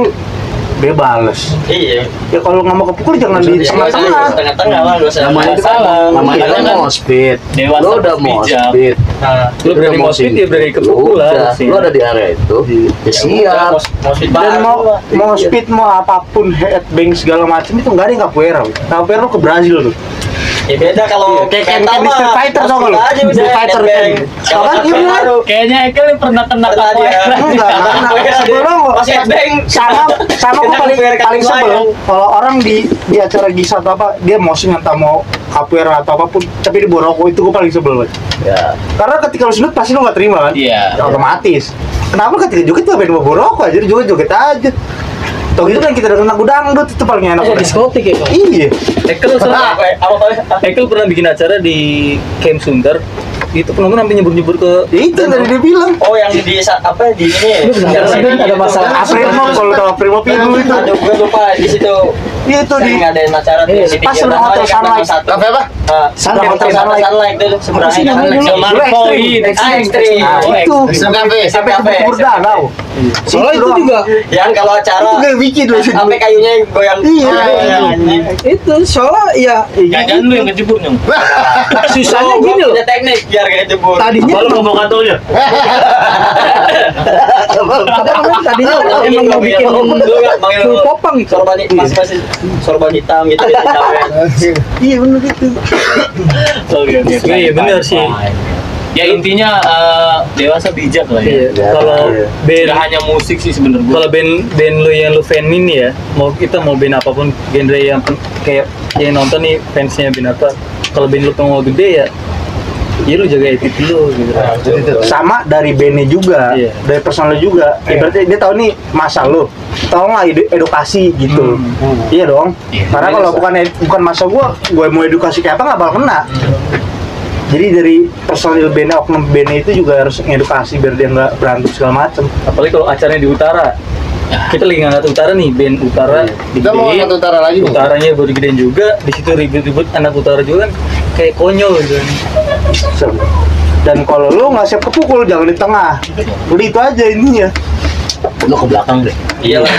dia bales.
Iya.
Ya kalau nggak mau kepukul jangan di tengah-tengah.
Tengah-tengah lah, nggak usah.
Namanya itu kan
Salah.
namanya
Makanya
kan
kan
moshpit.
dewasa
Lo udah
terus bijak.
moshpit.
Nah,
Lu berani moshpit ya berani kepukul lah.
Udah,
sih.
lu ada di area itu. Ya siap.
mau speed
Dan
baru.
mau speed mau apapun headbang segala macam itu nggak ada yang capoeira. Capoeira lu ke Brazil tuh.
Ya beda kalau
Kayak
metal
di
mah,
Street Fighter tau nggak lu?
aja udah
Street Fighter
headbang.
kan.
Kalau
Kan, iya,
baru
Kayaknya Ekel pernah kena
Pernah dia.
capoeira.
Enggak,
Capoeira
sebelum
Pas headbang
sama gua paling paling sebel kalau orang di acara gisa atau apa dia moshing atau mau capoeira atau apapun tapi di Boroko itu gua paling sebel banget.
Ya.
Karena ketika lu sudut pasti lu nggak terima kan?
Iya.
Ya, otomatis. Kenapa ketika joget tuh main Boroko aja joget aja. Tau gitu kan kita udah kena dangdut itu paling enak.
Kayak diskotik ya, Pak.
Iya.
Ekel sama
apa
Ekel pernah bikin acara di Camp Sunter. Itu penonton sampai nyebur-nyebur ke
Itu yang tadi dia bilang.
Oh yang di apa di ini?
Lu benar sih ada masalah.
Aprimo kalau tahu Aprimo Pilu itu.
Aduh, gue lupa di situ.
Iya itu di
Sering ngadain acara tuh
Iya,
di
pas
pinggir
sebelum
danau
Hotel
di Kampung
Sunlight.
Satu.
Kafe apa?
Sunlight,
Hotel
Hotel Sunlight.
Sunlight tuh
Apa
seberangnya.
sih namanya dulu?
Sama
Lu
Poin.
Ekstrim.
Nah, itu.
Extreme Cafe.
Sampai ke
Cafe.
Bukit Danau.
Soalnya itu juga
Yang kalau acara
Itu kayak bikin loh.
sampai kayunya goyang.
Iya.
anjing.
itu soalnya ya
Jangan lu yang kejebur nyong.
susahnya
Gua
gini loh.
punya teknik biar kayak jebur.
Tadinya
Kalau ngomong katanya.
tadinya emang mau bikin full popang itu.
sorban masih sorban hitam gitu di cafe.
Iya benar itu.
Oke, oke.
Iya, bener sih.
Ya intinya dewasa bijak lah ya.
Iya. Kalau band
Gak hanya musik sih sebenarnya.
kalau band lu yang lu fanin ya, mau kita mau band apapun genre yang kayak yang nonton nih fansnya band apa, kalau band lu mau gede ya lu jaga attitude lu gitu.
Sama dari bandnya juga,
Iya.
dari personal juga.
Iya.
Berarti dia tahu nih masa lu, tahu nggak edukasi gitu. Iya dong.
Iya.
Karena kalau bukan masa gue mau edukasi kayak apa nggak bakal kena. Jadi dari personil bandnya, oknum bandnya itu juga harus ngedukasi biar dia nggak berantem segala macem.
Apalagi kalau acaranya di utara. Kita lagi ngangkat utara nih, band utara
Kita mau angkat utara lagi nih.
utaranya baru gedein juga, di situ ribut-ribut anak utara juga kan kayak konyol gitu.
Dan kalau lu nggak siap kepukul jangan di tengah. Udah itu aja ininya.
Lu ke belakang deh.
Iya lah.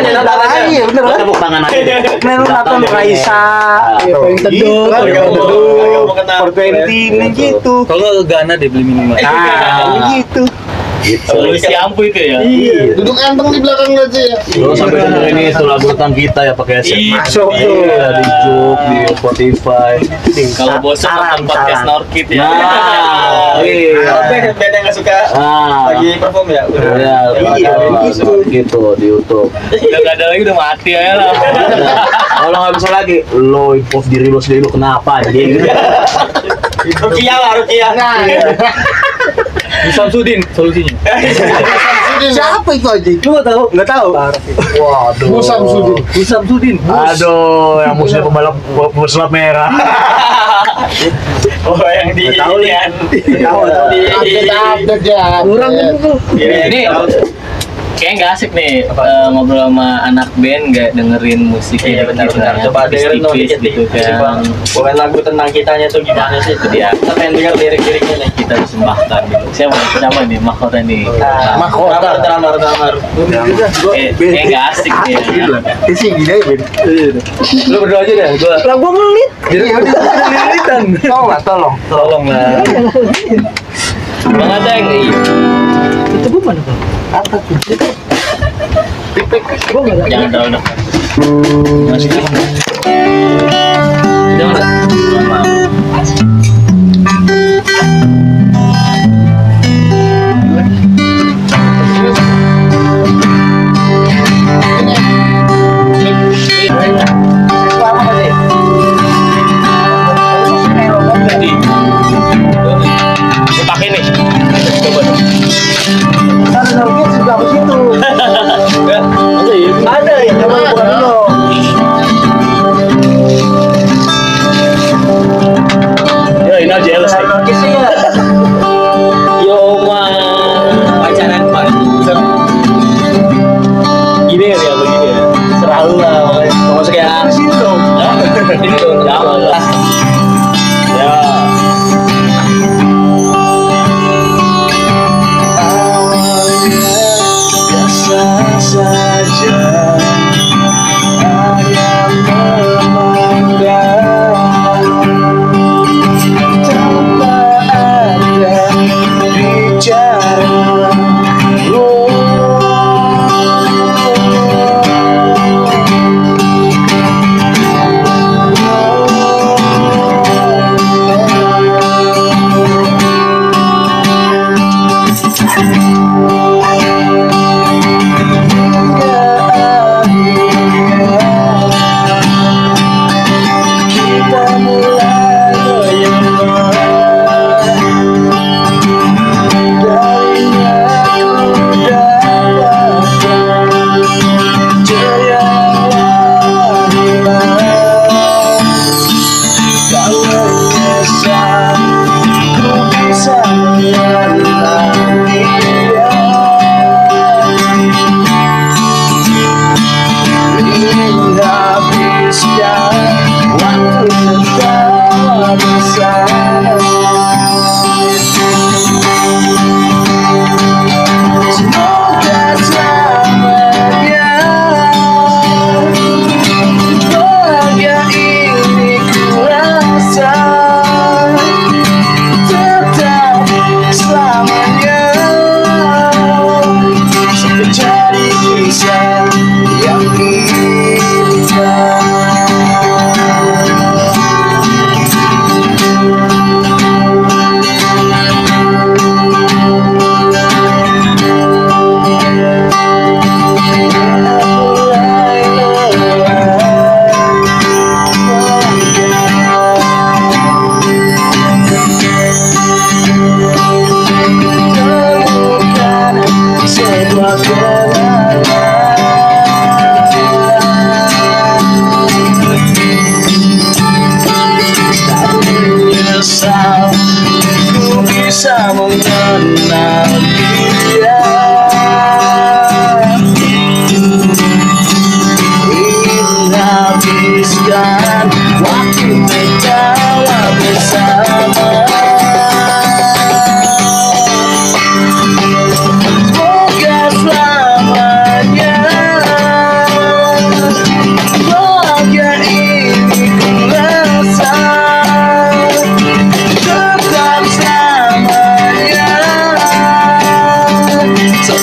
Nonton aja.
Iya bener
Lu
kan?
tepuk tangan aja deh.
Nah, lu nonton Raisa,
Iya,
atau
Paling Teduh,
gitu kan,
Paling
Paling
Teduh.
Teduh,
Kagak mau kena.
420, nah gitu.
Kalau nggak Gana deh beli minuman.
Nah, gitu.
Gitu.
Solusi ampuh itu ya.
Iya.
Duduk anteng di belakang aja ya.
Lo sampai dengerin ini itu lagu tentang kita ya pakai headset.
Iya.
Masuk tuh.
Iya, di Juk, di Spotify.
Kalau bosan nonton podcast Norkid ya.
Nah, iya.
Kalau band yang nggak suka
Ah,
lagi perform ya udah.
iya,
Iya,
gitu di YouTube.
Udah gak ada lagi, udah mati aja lah.
Kalau nggak bisa lagi, lo improve diri lo sendiri lo kenapa anjing?
Rukiah lah, Rukiah.
Di Samsudin solusinya.
Siapa itu aja?
Lu nggak tahu?
Nggak tahu.
Waduh.
Musam Sudin.
Di Samsudin.
Aduh, yang musuhnya pembalap berselat merah.
Oh, yang di
Nggak tahu,
inian.
Tahu.
Update ya.
Kurang kan tuh.
Ini kayaknya nggak asik nih ngobrol sama anak band nggak dengerin musik
Iya benar-benar.
gitu,
Coba dengerin dong
tipis-tipis
dikit
gitu
nih.
kan.
Bukan lagu tentang kitanya tuh gimana sih?
Itu dia.
Kita pengen denger lirik-liriknya nih.
Kita persembahkan gitu. Siapa nih mahkota nih?
Mahkota.
Tamar.
Kayak nggak asik nih.
Ini sih gini aja, Ben.
Lu berdoa aja deh, gua.
Lah gua ngelit.
Jadi udah lilitan.
Tolong.
Tolong lah.
Bang Adeng nih.
Itu gua mana, Bang?
Apa tuh?
Gua enggak ada.
Jangan terlalu dekat. Masih Jangan. Dipakai nih. Coba dong.
Ada Norkid sebelah situ. Ada ya, cuman bukan lo.
Ya ini aja jealous nih.
Norkid sih ya.
Yo man.
Pacaran Pak.
Gini ya dia begini ya.
Selalu lah.
Masuk ya.
Di sini dong.
Ini dong jangan lah. Ya.
Biasa saja hanya memandang tanpa ada bicara. Kita mulai menyembah darinya.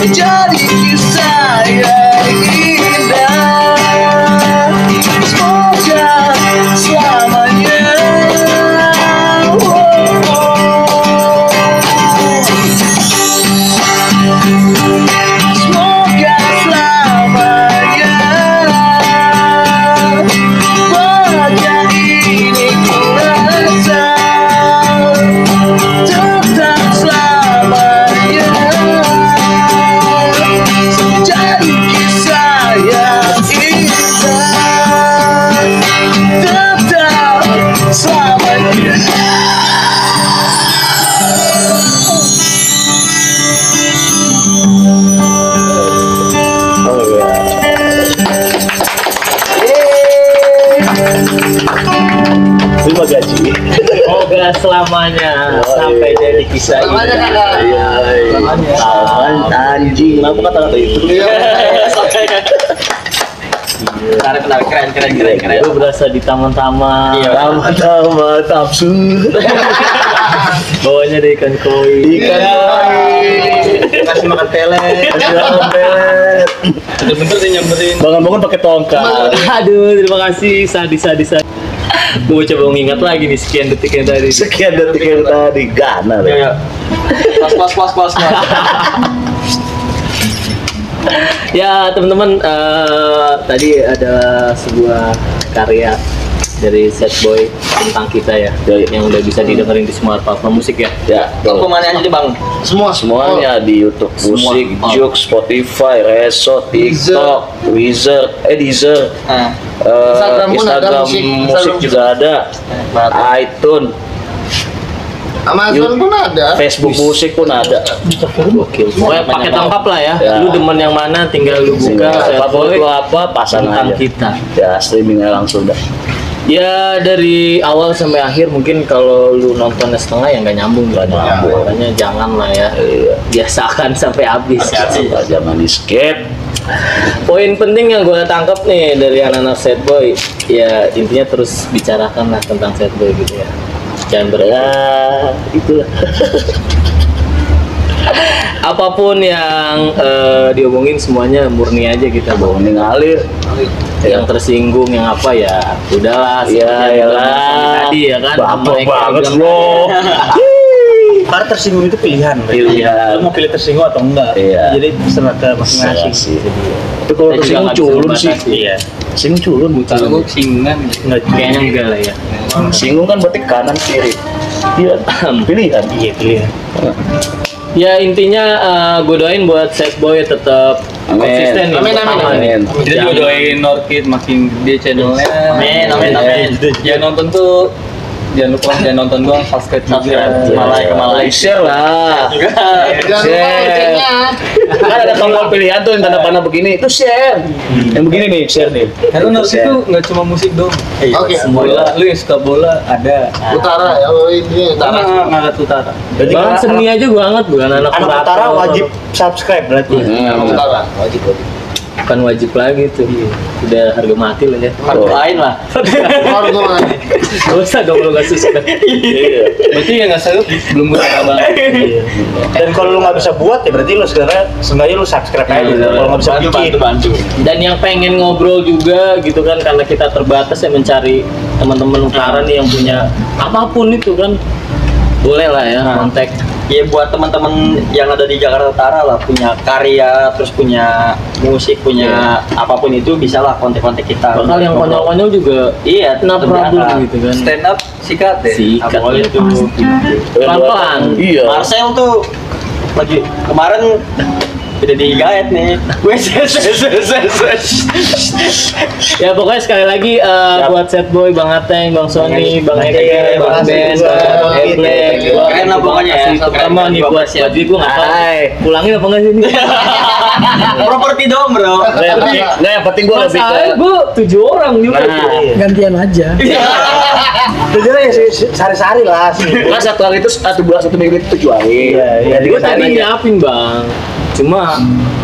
menjadi kisah yang indah. Semoga selamanya. Semoga selamanya. Wajah ini ku rasa tetap selamanya menjadi kisah yang indah. Tetap selamanya.
Terima gaji.
Semoga selamanya sampai jadi kisah
Selamanya,
indah.
Kakak.
Selamanya.
Anjing.
Kenapa kata-kata itu?
Keren.
Gue berasa di taman-taman.
Iya.
Tama-tama tapsu.
Bawahnya ada ikan koi.
Ikan
Kasih makan pelet.
pelet.
Bener-bener dia nyamperin.
Bangun-bangun pakai tongkat.
Aduh, terima kasih. Sadi. Gue coba mengingat lagi nih sekian detik yang tadi.
Sekian detik yang tadi Gana.
Ya. Pas.
Ya teman-teman, tadi ada sebuah karya dari Sad Boy tentang kita ya, yang udah bisa didengerin di semua platform musik ya.
Ya,
Aku mana aja nih bang?
semuanya di YouTube
Semua.
musik, Joox, Spotify, Reso, TikTok, Deezer,
Nah,
Instagram pun ada,
Instagram
musik.
musik
Instagram
juga ada, iTunes,
Amazon pun ada.
Facebook musik pun ada.
Gokil. Pokoknya paket lengkap lah ya.
Ya.
Lu demen yang mana tinggal lu buka Sad
Favorit
Boy
lu apa, pasang
tentang
aja.
kita.
Ya, streamingnya langsung dah.
Ya dari awal sampai akhir mungkin kalau lu nontonnya setengah ya nggak nyambung. Makanya jangan lah ya.
Iya.
Biasakan sampai habis.
Jangan di skip.
Poin penting yang gue tangkap nih dari anak-anak Sad Boy, ya intinya terus bicarakan lah tentang Sad Boy gitu ya. Jangan
Ya, itulah.
apapun yang diomongin semuanya murni aja kita
Mau
bawa.
ngalir.
Yang tersinggung yang apa ya udahlah.
Ya,
seperti yang
yalah.
bilang tadi ya kan.
Bapak
Mereka
banget
bilang,
lo.
Karena tersinggung itu pilihan.
Pilihan.
Lu mau pilih tersinggung atau enggak?
Iya.
Jadi terserah ke masing-masing.
Sih.
Jadi,
Tapi kalau
Saya juga
tersinggung
nggak bisa
culun sih.
membatasi.
Iya.
Singgung culun.
Kalau gue singgungan.
Enggak
Kayaknya enggak lah ya.
Singgung kan berarti kanan kiri. Iya, pilihan.
Iya pilihan.
Ya intinya gue doain buat Sad Boy tetap
Amin.
konsisten nih.
Amin,
pertama
amin,
nih.
amin.
Kita juga doain Norkid makin gede channelnya.
Amin.
Jangan nonton tuh. Jangan lupa jangan nonton doang, subscribe juga.
Malai.
Share lah.
Jangan lupa loncengnya.
Kan ada tombol pilihan tuh yang tanda panah begini, itu share. Yang begini nih, share nih.
Karena Norkid
Share.
tuh nggak cuma musik dong.
Oke.
Bola, lu yang suka bola ada.
Utara ya, oh ini utara.
Ngangkat utara.
Berarti
Bang
anak-
seni aja gue anget bukan anak
anak
kurator.
utara wajib subscribe berarti.
Utara.
Bukan wajib lagi tuh. Udah harga mati lah ya.
Harga lain lah.
Keluar gua.
Gak usah gak perlu gak susah.
Berarti yang nggak sanggup belum gue bang.
Dan kalau lu nggak bisa buat ya berarti lu sekarang sengaja lu subscribe aja. Kalau nggak bisa bikin.
Bantu.
Dan yang pengen ngobrol juga gitu kan karena kita terbatas ya mencari teman-teman utara nih yang punya apapun itu kan boleh lah ya kontak.
Ya buat teman-teman yang ada di Jakarta Utara lah punya karya terus punya musik punya apapun itu bisa lah kontak-kontak kita.
Bakal yang
Ngobrol.
konyol-konyol juga
Iya,
no
terbiasa.
problem gitu kan.
Stand up sikat deh.
Sikat
Apa
ya
itu?
pelan-pelan.
Iya.
Marcel tuh lagi kemarin udah digaet nih.
Ya pokoknya sekali lagi buat Sad Boy, Bang Ateng, Bang Sony, Bang Ege, Bang Ben, Bang Eblek,
Keren lah pokoknya ya.
terutama nih buat jadi gue nggak tahu pulangin apa nggak sih ini?
Properti dong bro.
Nggak, yang penting gue lebih ke
Masalahnya gue 7 orang juga.
Nah.
Gantian aja.
Itu aja sih sehari-hari lah.
kan satu hari itu satu bulan satu minggu itu 7 hari.
Iya,
Gue tadi nyiapin bang, cuma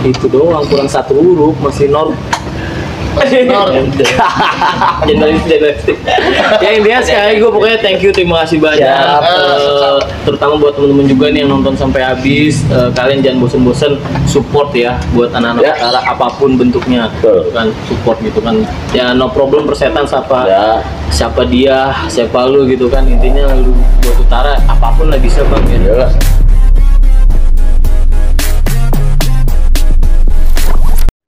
itu doang kurang 1 huruf masih Jurnalistik. Ya intinya sekali gue pokoknya thank you, terima kasih banyak. Terutama buat temen-temen juga nih yang nonton sampai habis. Kalian jangan bosen-bosen support ya buat anak-anak Utara apapun bentuknya, gitu kan, support gitu kan. Ya no problem persetan siapa dia, siapa lu gitu kan. Intinya lu buat Utara apapun lah bisa bang ya.